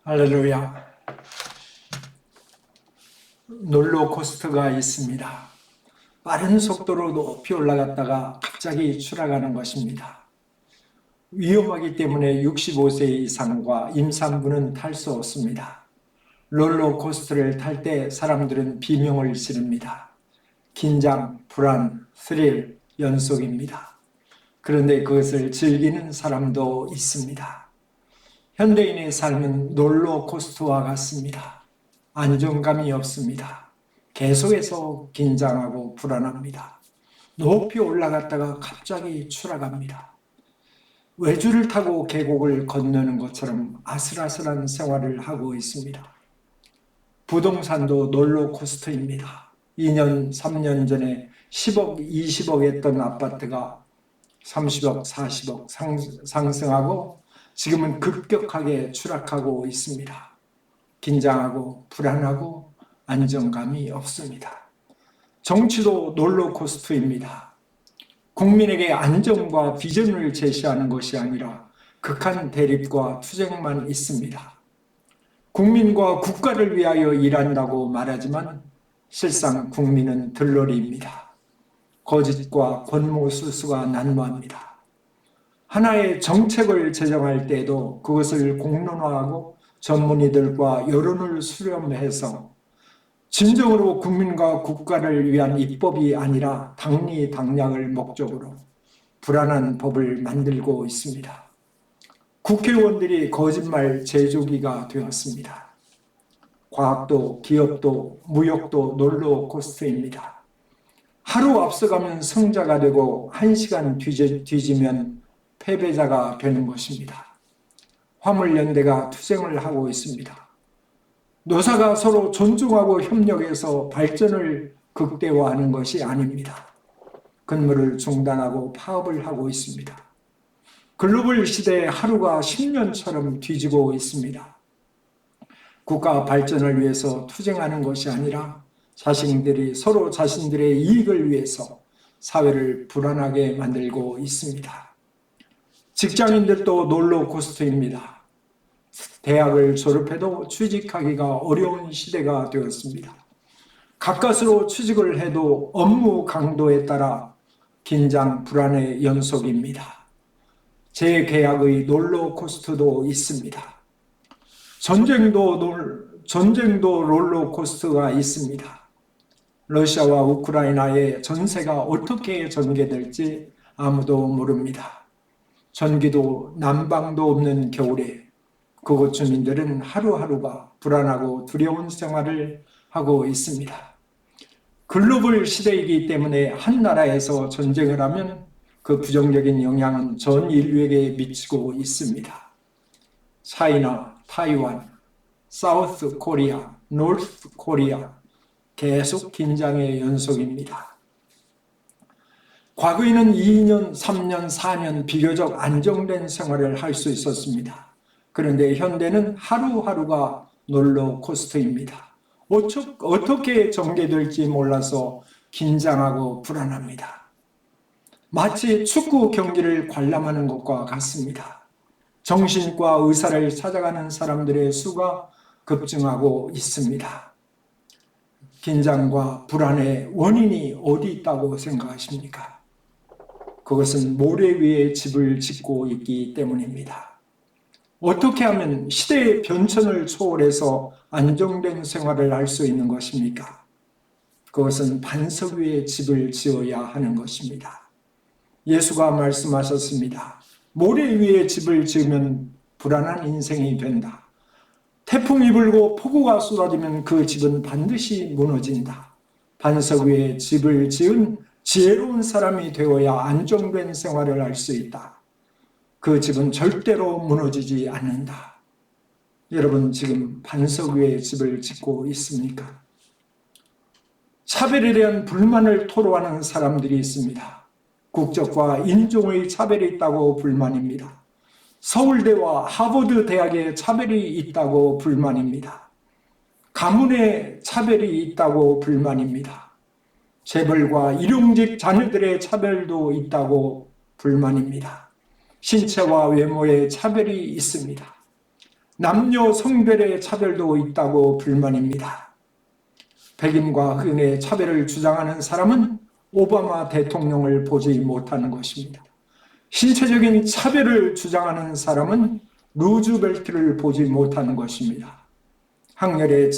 할렐루야. 롤러코스터가 있습니다. 빠른 속도로 높이 올라갔다가 갑자기 추락하는 것입니다. 위험하기 때문에 65세 이상과 임산부는 탈 수 없습니다. 롤러코스터를 탈 때 사람들은 비명을 지릅니다. 긴장, 불안, 스릴, 연속입니다. 그런데 그것을 즐기는 사람도 있습니다. 현대인의 삶은 롤러코스터와 같습니다. 안정감이 없습니다. 계속해서 긴장하고 불안합니다. 높이 올라갔다가 갑자기 추락합니다. 외줄을 타고 계곡을 건너는 것처럼 아슬아슬한 생활을 하고 있습니다. 부동산도 롤러코스터입니다. 2년, 3년 전에 10억, 20억 했던 아파트가 30억, 40억 상승하고 지금은 급격하게 추락하고 있습니다. 긴장하고 불안하고 안정감이 없습니다. 정치도 롤러코스터입니다. 국민에게 안정과 비전을 제시하는 것이 아니라 극한 대립과 투쟁만 있습니다. 국민과 국가를 위하여 일한다고 말하지만 실상 국민은 들러리입니다. 거짓과 권모술수가 난무합니다. 하나의 정책을 제정할 때에도 그것을 공론화하고 전문의들과 여론을 수렴해서 진정으로 국민과 국가를 위한 입법이 아니라 당리당략을 목적으로 불안한 법을 만들고 있습니다. 국회의원들이 거짓말 제조기가 되었습니다. 과학도 기업도 무역도 롤러코스터입니다. 하루 앞서가면 승자가 되고 1시간 뒤지면 패배자가 되는 것입니다. 화물연대가 투쟁을 하고 있습니다. 노사가 서로 존중하고 협력해서 발전을 극대화하는 것이 아닙니다. 근무를 중단하고 파업을 하고 있습니다. 글로벌 시대의 하루가 10년처럼 뒤지고 있습니다. 국가 발전을 위해서 투쟁하는 것이 아니라 자신들이 서로 자신들의 이익을 위해서 사회를 불안하게 만들고 있습니다. 직장인들도 롤러코스터입니다. 대학을 졸업해도 취직하기가 어려운 시대가 되었습니다. 가까스로 취직을 해도 업무 강도에 따라 긴장, 불안의 연속입니다. 재계약의 롤러코스터도 있습니다. 전쟁도 롤러코스터가 있습니다. 러시아와 우크라이나의 전세가 어떻게 전개될지 아무도 모릅니다. 전기도 난방도 없는 겨울에 그곳 주민들은 하루하루가 불안하고 두려운 생활을 하고 있습니다. 글로벌 시대이기 때문에 한 나라에서 전쟁을 하면 그 부정적인 영향은 전 인류에게 미치고 있습니다. 차이나, 타이완, 사우스 코리아, 노스 코리아 계속 긴장의 연속입니다. 과거에는 2년, 3년, 4년 비교적 안정된 생활을 할 수 있었습니다. 그런데 현대는 하루하루가 롤러코스터입니다. 어떻게 전개될지 몰라서 긴장하고 불안합니다. 마치 축구 경기를 관람하는 것과 같습니다. 정신과 의사를 찾아가는 사람들의 수가 급증하고 있습니다. 긴장과 불안의 원인이 어디 있다고 생각하십니까? 그것은 모래 위에 집을 짓고 있기 때문입니다. 어떻게 하면 시대의 변천을 초월해서 안정된 생활을 할 수 있는 것입니까? 그것은 반석 위에 집을 지어야 하는 것입니다. 예수가 말씀하셨습니다. 모래 위에 집을 지으면 불안한 인생이 된다. 태풍이 불고 폭우가 쏟아지면 그 집은 반드시 무너진다. 반석 위에 집을 지은 지혜로운 사람이 되어야 안정된 생활을 할 수 있다. 그 집은 절대로 무너지지 않는다. 여러분 지금 반석 위에 집을 짓고 있습니까? 차별에 대한 불만을 토로하는 사람들이 있습니다. 국적과 인종의 차별이 있다고 불만입니다. 서울대와 하버드 대학에 차별이 있다고 불만입니다. 가문에 차별이 있다고 불만입니다. 재벌과 일용직 자녀들의 차별도 있다고 불만입니다. 신체와 외모에 차별이 있습니다. 남녀 성별의 차별도 있다고 불만입니다. 백인과 흑인의 차별을 주장하는 사람은 오바마 대통령을 보지 못하는 것입니다. 신체적인 차별을 주장하는 사람은 루즈벨트를 보지 못하는 것입니다. 학력의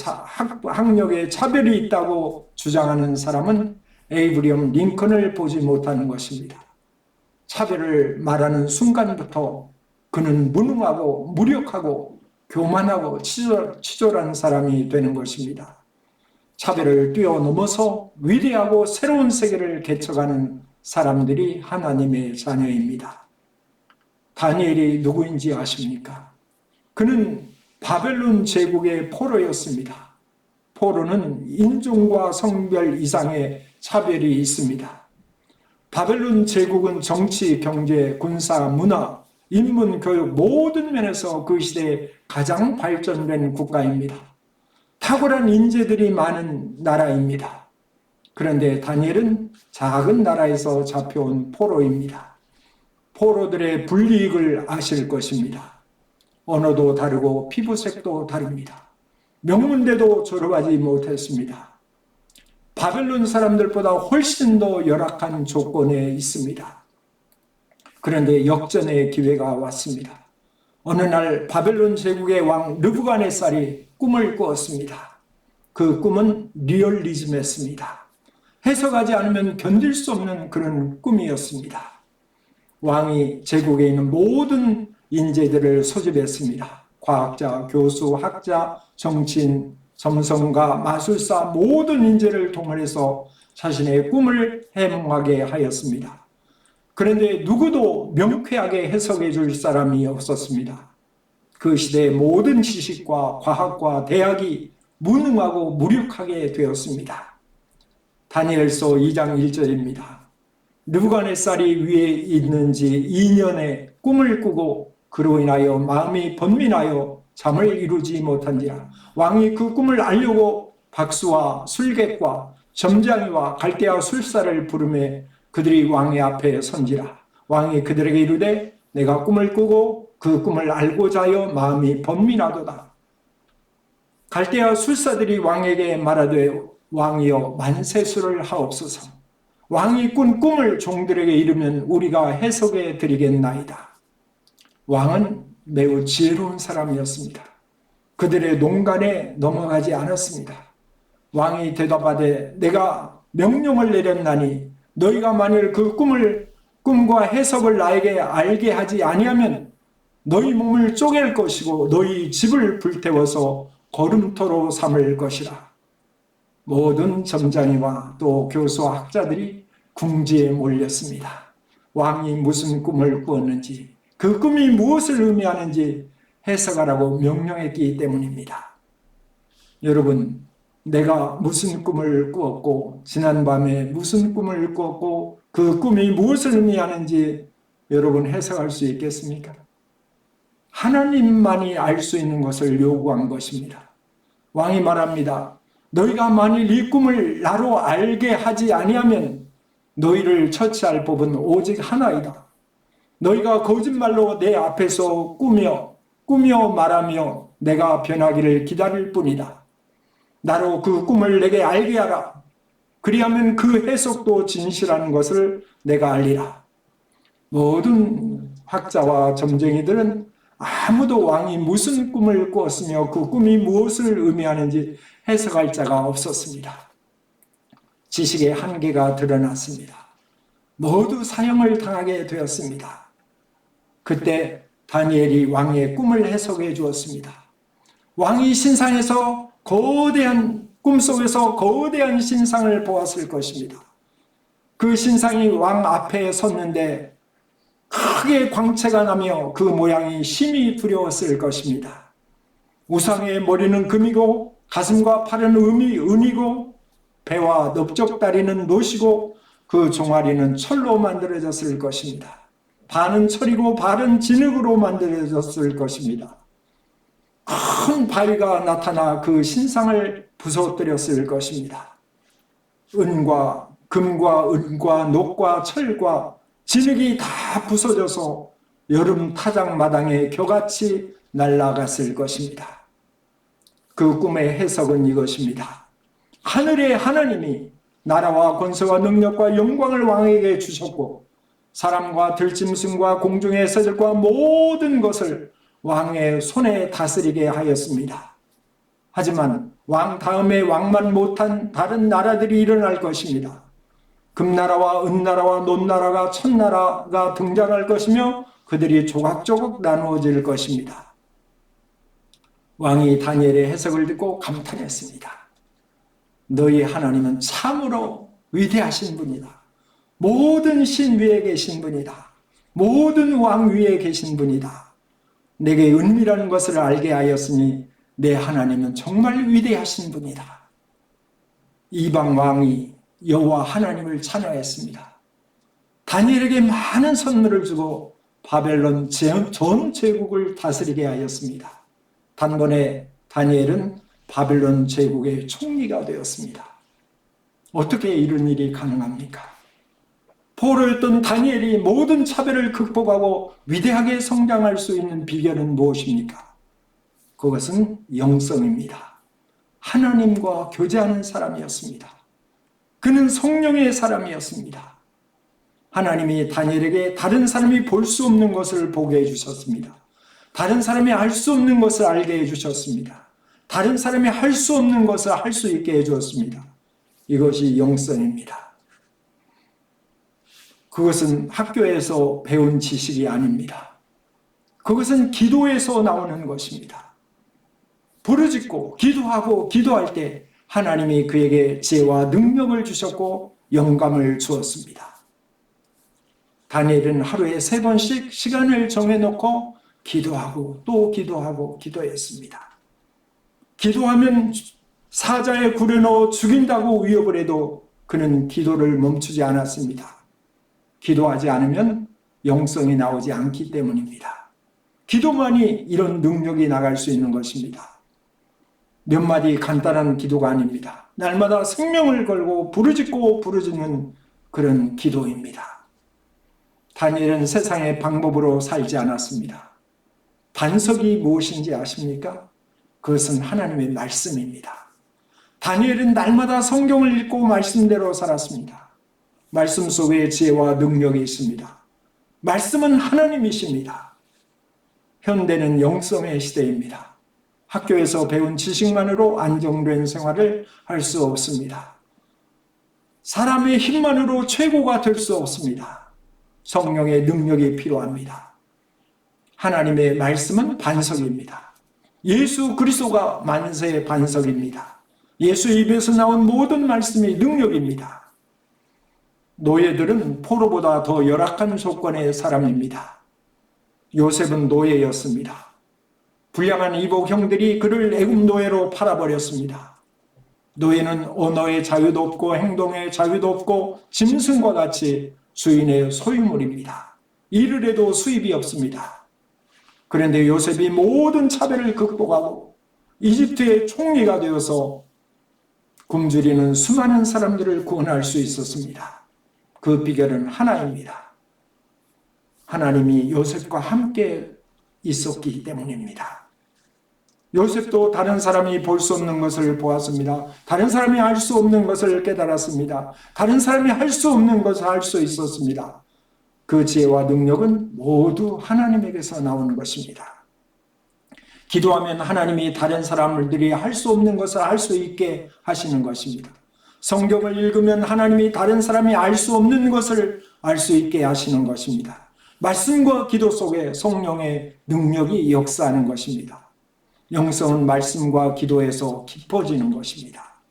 차별이 있다고 주장하는 사람은 에이브리엄 링컨을 보지 못하는 것입니다. 차별을 말하는 순간부터 그는 무능하고 무력하고 교만하고 치졸한 사람이 되는 것입니다. 차별을 뛰어넘어서 위대하고 새로운 세계를 개척하는 사람들이 하나님의 자녀입니다. 다니엘이 누구인지 아십니까? 그는 바벨론 제국의 포로였습니다. 포로는 인종과 성별 이상의 차별이 있습니다. 바벨론 제국은 정치, 경제, 군사, 문화, 인문, 교육 모든 면에서 그 시대에 가장 발전된 국가입니다. 탁월한 인재들이 많은 나라입니다. 그런데 다니엘은 작은 나라에서 잡혀온 포로입니다. 포로들의 불이익을 아실 것입니다. 언어도 다르고 피부색도 다릅니다. 명문대도 졸업하지 못했습니다. 바벨론 사람들보다 훨씬 더 열악한 조건에 있습니다. 그런데 역전의 기회가 왔습니다. 어느 날 바벨론 제국의 왕 느부갓네살이 꿈을 꾸었습니다. 그 꿈은 리얼리즘이었습니다. 해석하지 않으면 견딜 수 없는 그런 꿈이었습니다. 왕이 제국에 있는 모든 인재들을 소집했습니다. 과학자, 교수, 학자, 정치인, 점성가, 마술사 모든 인재를 동원해서 자신의 꿈을 해몽하게 하였습니다. 그런데 누구도 명쾌하게 해석해 줄 사람이 없었습니다. 그 시대의 모든 지식과 과학과 대학이 무능하고 무력하게 되었습니다. 다니엘서 2장 1절입니다. 느부갓네살이 위에 있는지 2년의 꿈을 꾸고 그로 인하여 마음이 번민하여 잠을 이루지 못한지라. 왕이 그 꿈을 알려고 박수와 술객과 점장이와 갈대아 술사를 부르매 그들이 왕의 앞에 선지라. 왕이 그들에게 이르되 내가 꿈을 꾸고 그 꿈을 알고자 하여 마음이 번민하도다. 갈대아 술사들이 왕에게 말하되 왕이여 만세수를 하옵소서. 왕이 꾼 꿈을 종들에게 이르면 우리가 해석해 드리겠나이다. 왕은 매우 지혜로운 사람이었습니다. 그들의 농간에 넘어가지 않았습니다. 왕이 대답하되 내가 명령을 내렸나니 너희가 만일 그 꿈과 해석을 나에게 알게 하지 아니하면 너희 몸을 쪼갤 것이고 너희 집을 불태워서 거름토로 삼을 것이라. 모든 점장이와 또 교수와 학자들이 궁지에 몰렸습니다. 왕이 무슨 꿈을 꾸었는지 그 꿈이 무엇을 의미하는지 해석하라고 명령했기 때문입니다. 여러분, 내가 무슨 꿈을 꾸었고 지난밤에 무슨 꿈을 꾸었고 그 꿈이 무엇을 의미하는지 여러분 해석할 수 있겠습니까? 하나님만이 알 수 있는 것을 요구한 것입니다. 왕이 말합니다. 너희가 만일 이 꿈을 나로 알게 하지 아니하면 너희를 처치할 법은 오직 하나이다. 너희가 거짓말로 내 앞에서 꾸며 말하며 내가 변하기를 기다릴 뿐이다. 나로 그 꿈을 내게 알게 하라. 그리하면 그 해석도 진실한 것을 내가 알리라. 모든 학자와 점쟁이들은 아무도 왕이 무슨 꿈을 꾸었으며 그 꿈이 무엇을 의미하는지 해석할 자가 없었습니다. 지식의 한계가 드러났습니다. 모두 사형을 당하게 되었습니다. 그때 다니엘이 왕의 꿈을 해석해 주었습니다. 왕이 신상에서 꿈속에서 거대한 신상을 보았을 것입니다. 그 신상이 왕 앞에 섰는데 크게 광채가 나며 그 모양이 심히 두려웠을 것입니다. 우상의 머리는 금이고 가슴과 팔은 은이고 배와 넓적다리는 노시고 그 종아리는 철로 만들어졌을 것입니다. 반은 철이고 반은 진흙으로 만들어졌을 것입니다. 큰 바위가 나타나 그 신상을 부서뜨렸을 것입니다. 금과 은과 녹과 철과 진흙이 다 부서져서 여름 타작마당에 겨같이 날아갔을 것입니다. 그 꿈의 해석은 이것입니다. 하늘의 하나님이 나라와 권세와 능력과 영광을 왕에게 주셨고 사람과 들짐승과 공중의 새들과 모든 것을 왕의 손에 다스리게 하였습니다. 하지만 왕 다음에 왕만 못한 다른 나라들이 일어날 것입니다. 금나라와 은나라와 논나라가 천나라가 등장할 것이며 그들이 조각조각 나누어질 것입니다. 왕이 다니엘의 해석을 듣고 감탄했습니다. 너희 하나님은 참으로 위대하신 분이다. 모든 신 위에 계신 분이다. 모든 왕 위에 계신 분이다. 내게 은밀한 것을 알게 하였으니 내 하나님은 정말 위대하신 분이다. 이방 왕이 여호와 하나님을 찬양했습니다. 다니엘에게 많은 선물을 주고 바벨론 전 제국을 다스리게 하였습니다. 단번에 다니엘은 바벨론 제국의 총리가 되었습니다. 어떻게 이런 일이 가능합니까? 포로였던 다니엘이 모든 차별을 극복하고 위대하게 성장할 수 있는 비결은 무엇입니까? 그것은 영성입니다. 하나님과 교제하는 사람이었습니다. 그는 성령의 사람이었습니다. 하나님이 다니엘에게 다른 사람이 볼 수 없는 것을 보게 해주셨습니다. 다른 사람이 알 수 없는 것을 알게 해주셨습니다. 다른 사람이 할 수 없는 것을 할 수 있게 해주었습니다. 이것이 영성입니다. 그것은 학교에서 배운 지식이 아닙니다. 그것은 기도에서 나오는 것입니다. 부르짖고 기도하고 기도할 때 하나님이 그에게 지혜와 능력을 주셨고 영감을 주었습니다. 다니엘은 하루에 3번씩 시간을 정해놓고 기도하고 또 기도하고 기도했습니다. 기도하면 사자에 굴에 넣어 죽인다고 위협을 해도 그는 기도를 멈추지 않았습니다. 기도하지 않으면 영성이 나오지 않기 때문입니다. 기도만이 이런 능력이 나갈 수 있는 것입니다. 몇 마디 간단한 기도가 아닙니다. 날마다 생명을 걸고 부르짖고 부르짖는 그런 기도입니다. 다니엘은 세상의 방법으로 살지 않았습니다. 반석이 무엇인지 아십니까? 그것은 하나님의 말씀입니다. 다니엘은 날마다 성경을 읽고 말씀대로 살았습니다. 말씀 속에 지혜와 능력이 있습니다. 말씀은 하나님이십니다. 현대는 영성의 시대입니다. 학교에서 배운 지식만으로 안정된 생활을 할 수 없습니다. 사람의 힘만으로 최고가 될 수 없습니다. 성령의 능력이 필요합니다. 하나님의 말씀은 반석입니다. 예수 그리스도가 만세의 반석입니다. 예수 입에서 나온 모든 말씀이 능력입니다. 노예들은 포로보다 더 열악한 조건의 사람입니다. 요셉은 노예였습니다. 불량한 이복 형들이 그를 애굽 노예로 팔아버렸습니다. 노예는 언어의 자유도 없고 행동의 자유도 없고 짐승과 같이 주인의 소유물입니다. 일을 해도 수입이 없습니다. 그런데 요셉이 모든 차별을 극복하고 이집트의 총리가 되어서 굶주리는 수많은 사람들을 구원할 수 있었습니다. 그 비결은 하나입니다. 하나님이 요셉과 함께 있었기 때문입니다. 요셉도 다른 사람이 볼 수 없는 것을 보았습니다. 다른 사람이 알 수 없는 것을 깨달았습니다. 다른 사람이 할 수 없는 것을 할 수 있었습니다. 그 지혜와 능력은 모두 하나님에게서 나오는 것입니다. 기도하면 하나님이 다른 사람들이 할 수 없는 것을 할 수 있게 하시는 것입니다. 성경을 읽으면 하나님이 다른 사람이 알 수 없는 것을 알 수 있게 하시는 것입니다. 말씀과 기도 속에 성령의 능력이 역사하는 것입니다. 영성은 말씀과 기도에서 깊어지는 것입니다.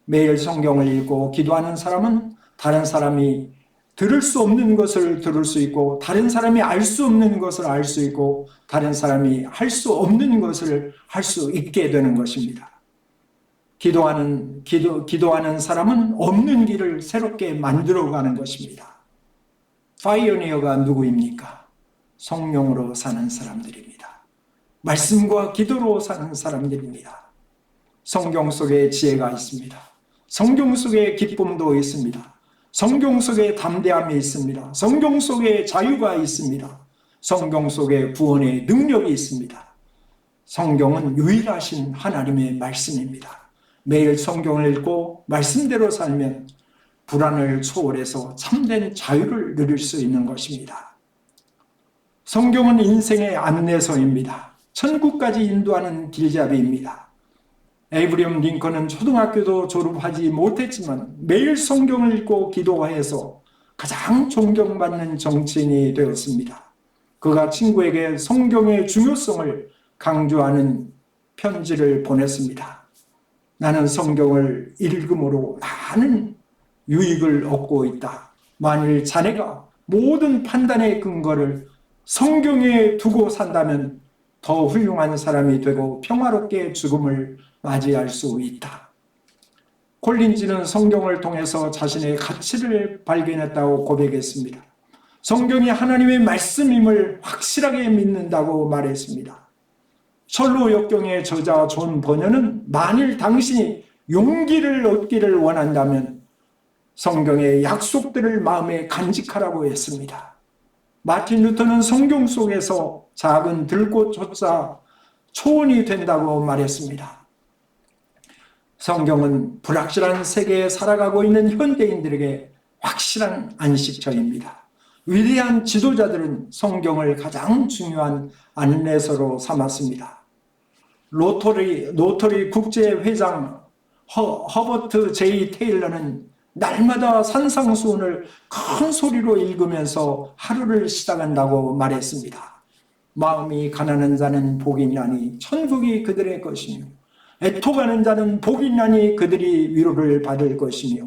매일 성경을 읽고 기도하는 사람은 다른 사람이 들을 수 없는 것을 들을 수 있고 다른 사람이 알 수 없는 것을 알 수 있고 다른 사람이 할 수 없는 것을 할 수 있게 되는 것입니다. 기도하는 사람은 없는 길을 새롭게 만들어가는 것입니다. 파이오니어가 누구입니까? 성령으로 사는 사람들입니다. 말씀과 기도로 사는 사람들입니다. 성경 속에 지혜가 있습니다. 성경 속에 기쁨도 있습니다. 성경 속에 담대함이 있습니다. 성경 속에 자유가 있습니다. 성경 속에 구원의 능력이 있습니다. 성경은 유일하신 하나님의 말씀입니다. 매일 성경을 읽고 말씀대로 살면 불안을 초월해서 참된 자유를 누릴 수 있는 것입니다. 성경은 인생의 안내서입니다. 천국까지 인도하는 길잡이입니다. 에이브리엄 링컨은 초등학교도 졸업하지 못했지만 매일 성경을 읽고 기도해서 가장 존경받는 정치인이 되었습니다. 그가 친구에게 성경의 중요성을 강조하는 편지를 보냈습니다. 나는 성경을 읽음으로 많은 유익을 얻고 있다. 만일 자네가 모든 판단의 근거를 성경에 두고 산다면 더 훌륭한 사람이 되고 평화롭게 죽음을 맞이할 수 있다. 콜린즈는 성경을 통해서 자신의 가치를 발견했다고 고백했습니다. 성경이 하나님의 말씀임을 확실하게 믿는다고 말했습니다. 철로 역경의 저자 존 버녀는 만일 당신이 용기를 얻기를 원한다면 성경의 약속들을 마음에 간직하라고 했습니다. 마틴 루터는 성경 속에서 작은 들꽃조차 초원이 된다고 말했습니다. 성경은 불확실한 세계에 살아가고 있는 현대인들에게 확실한 안식처입니다. 위대한 지도자들은 성경을 가장 중요한 안내서로 삼았습니다. 로터리 국제회장 허버트 제이 테일러는 날마다 산상수훈을 큰 소리로 읽으면서 하루를 시작한다고 말했습니다. 마음이 가난한 자는 복이 있나니 천국이 그들의 것이며 애통하는 자는 복이 있나니 그들이 위로를 받을 것이며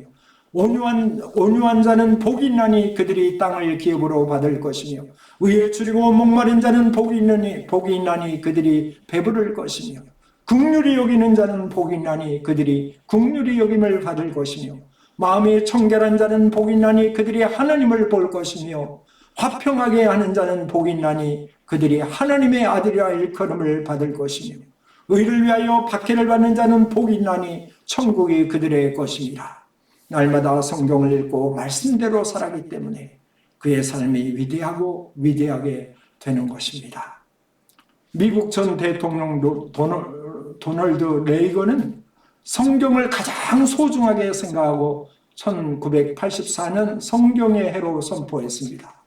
온유한 자는 복이 있나니 그들이 땅을 기업으로 받을 것이며 의에 줄이고 목마른 자는 복이 있나니 그들이 배부를 것이며 긍휼히 여기는 자는 복이 있나니 그들이 긍휼히 여김을 받을 것이며 마음이 청결한 자는 복이 있나니 그들이 하나님을 볼 것이며 화평하게 하는 자는 복이 있나니 그들이 하나님의 아들이라 일컬음을 받을 것이며 의를 위하여 박해를 받는 자는 복이 있나니 천국이 그들의 것입니다. 날마다 성경을 읽고 말씀대로 살았기 때문에 그의 삶이 위대하고 위대하게 되는 것입니다. 미국 전 대통령 도널드 레이건은 성경을 가장 소중하게 생각하고 1984년 성경의 해로 선포했습니다.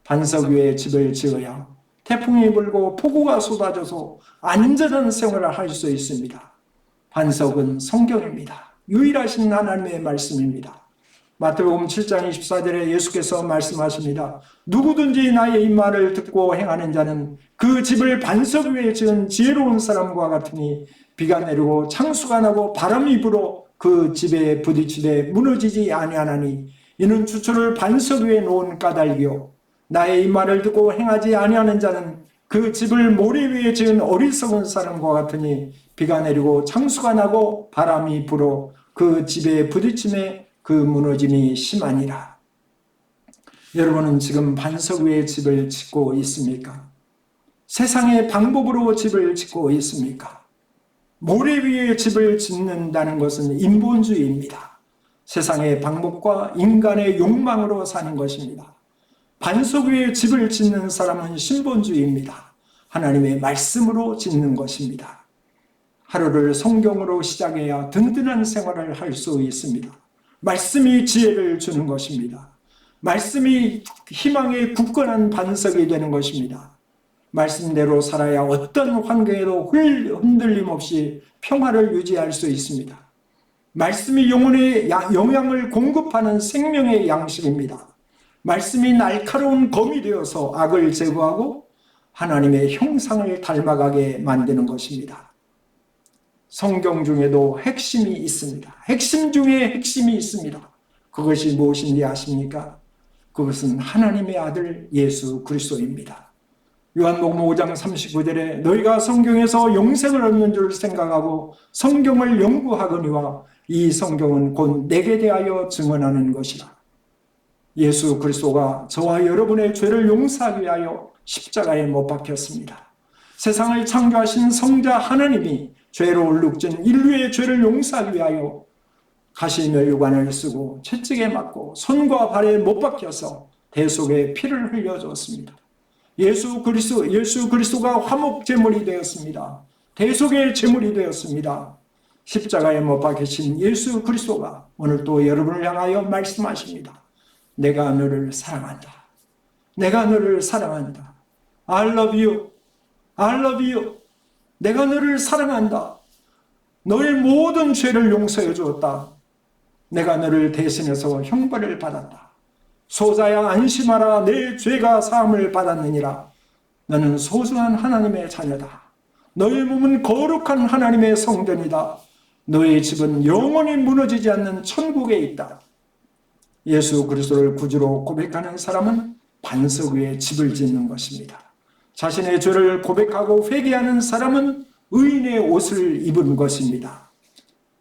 반석 위에 집을 지어야 태풍이 불고 폭우가 쏟아져서 안전한 생활을 할 수 있습니다. 반석은 성경입니다. 유일하신 하나님의 말씀입니다. 마태복음 7장 24절에 예수께서 말씀하십니다. 누구든지 나의 이 말을 듣고 행하는 자는 그 집을 반석 위에 지은 지혜로운 사람과 같으니 비가 내리고 창수가 나고 바람이 불어 그 집에 부딪히되 무너지지 아니하나니 이는 주초를 반석 위에 놓은 까닭이요 나의 이 말을 듣고 행하지 아니하는 자는 그 집을 모래 위에 지은 어리석은 사람과 같으니 비가 내리고 창수가 나고 바람이 불어 그 집에 부딪힘에 그 무너짐이 심하니라. 여러분은 지금 반석 위에 집을 짓고 있습니까? 세상의 방법으로 집을 짓고 있습니까? 모래 위에 집을 짓는다는 것은 인본주의입니다. 세상의 방법과 인간의 욕망으로 사는 것입니다. 반석 위에 집을 짓는 사람은 신본주의입니다. 하나님의 말씀으로 짓는 것입니다. 하루를 성경으로 시작해야 든든한 생활을 할 수 있습니다. 말씀이 지혜를 주는 것입니다. 말씀이 희망의 굳건한 반석이 되는 것입니다. 말씀대로 살아야 어떤 환경에도 흔들림 없이 평화를 유지할 수 있습니다. 말씀이 영혼에 영양을 공급하는 생명의 양식입니다. 말씀이 날카로운 검이 되어서 악을 제거하고 하나님의 형상을 닮아가게 만드는 것입니다. 성경 중에도 핵심이 있습니다. 핵심 중에 핵심이 있습니다. 그것이 무엇인지 아십니까? 그것은 하나님의 아들 예수 그리스도입니다. 요한복음 5장 39절에 너희가 성경에서 영생을 얻는 줄 생각하고 성경을 연구하거니와 이 성경은 곧 내게 대하여 증언하는 것이라. 예수 그리스도가 저와 여러분의 죄를 용서하기 위하여 십자가에 못 박혔습니다. 세상을 창조하신 성자 하나님이 죄로 얼룩진 인류의 죄를 용서하기 위하여 가시면류관을 쓰고 채찍에 맞고 손과 발에 못 박혀서 대속의 피를 흘려줬습니다. 예수 그리스도가 화목 제물이 되었습니다. 대속의 제물이 되었습니다. 십자가에 못 박히신 예수 그리스도가 오늘 또 여러분을 향하여 말씀하십니다. 내가 너를 사랑한다. 내가 너를 사랑한다. I love you. I love you. 내가 너를 사랑한다. 너의 모든 죄를 용서해 주었다. 내가 너를 대신해서 형벌을 받았다. 소자야 안심하라. 내 죄가 사함을 받았느니라. 너는 소중한 하나님의 자녀다. 너의 몸은 거룩한 하나님의 성전이다. 너의 집은 영원히 무너지지 않는 천국에 있다. 예수 그리스도를 구주로 고백하는 사람은 반석 위에 집을 짓는 것입니다. 자신의 죄를 고백하고 회개하는 사람은 의인의 옷을 입은 것입니다.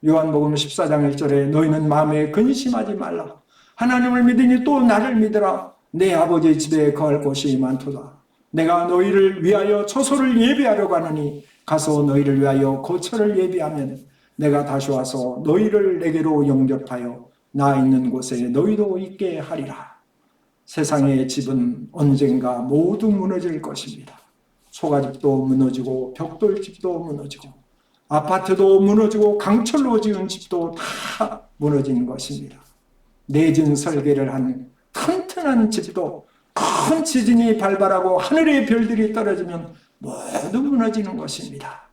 요한복음 14장 1절에 너희는 마음에 근심하지 말라. 하나님을 믿으니 또 나를 믿으라. 내 아버지의 집에 거할 곳이 많도다. 내가 너희를 위하여 처소를 예비하려고 하느니 가서 너희를 위하여 거처를 예비하면 내가 다시 와서 너희를 내게로 영접하여 나 있는 곳에 너희도 있게 하리라. 세상의 집은 언젠가 모두 무너질 것입니다. 초가집도 무너지고 벽돌집도 무너지고 아파트도 무너지고 강철로 지은 집도 다 무너지는 것입니다. 내진 설계를 한 튼튼한 집도 큰 지진이 발발하고 하늘의 별들이 떨어지면 모두 무너지는 것입니다.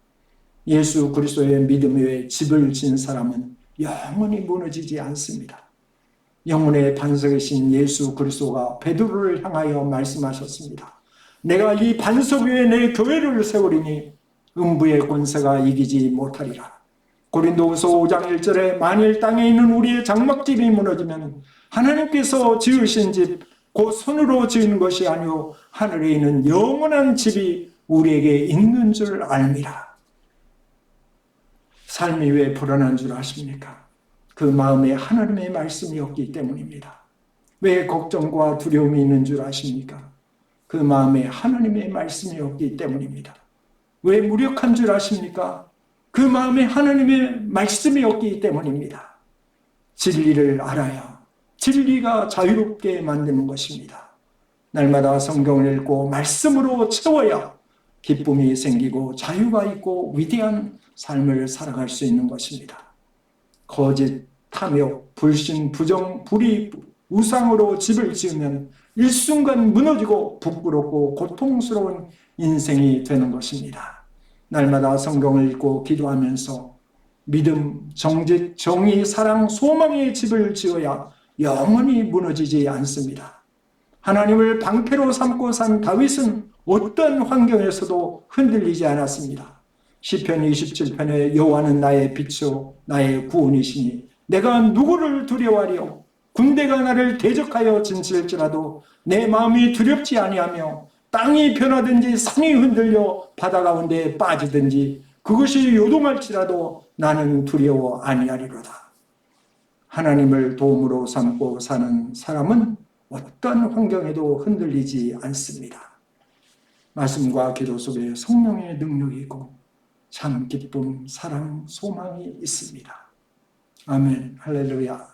예수 그리스도의 믿음 위에 집을 진 사람은 영원히 무너지지 않습니다. 영혼의 반석이신 예수 그리스도가 베드로를 향하여 말씀하셨습니다. 내가 이 반석 위에 내 교회를 세우리니 음부의 권세가 이기지 못하리라. 고린도후서 5장 1절에 만일 땅에 있는 우리의 장막집이 무너지면 하나님께서 지으신 집 곧 손으로 지은 것이 아니오 하늘에 있는 영원한 집이 우리에게 있는 줄 알미라. 삶이 왜 불안한 줄 아십니까? 그 마음에 하나님의 말씀이 없기 때문입니다. 왜 걱정과 두려움이 있는 줄 아십니까? 그 마음에 하나님의 말씀이 없기 때문입니다. 왜 무력한 줄 아십니까? 그 마음에 하나님의 말씀이 없기 때문입니다. 진리를 알아야 진리가 자유롭게 만드는 것입니다. 날마다 성경을 읽고 말씀으로 채워야 기쁨이 생기고 자유가 있고 위대한 삶을 살아갈 수 있는 것입니다. 거짓, 탐욕, 불신, 부정, 불의, 우상으로 집을 지으면 일순간 무너지고 부끄럽고 고통스러운 인생이 되는 것입니다. 날마다 성경을 읽고 기도하면서 믿음, 정직, 정의, 사랑, 소망의 집을 지어야 영원히 무너지지 않습니다. 하나님을 방패로 삼고 산 다윗은 어떤 환경에서도 흔들리지 않았습니다. 시편 27편에 여호와는 나의 빛이요 나의 구원이시니 내가 누구를 두려워하리요. 군대가 나를 대적하여 진칠지라도 내 마음이 두렵지 아니하며 땅이 변하든지 산이 흔들려 바다 가운데 빠지든지 그것이 요동할지라도 나는 두려워 아니하리로다. 하나님을 도움으로 삼고 사는 사람은 어떤 환경에도 흔들리지 않습니다. 말씀과 기도 속에 성령의 능력이 있고 참 기쁨, 사랑, 소망이 있습니다. 아멘, 할렐루야.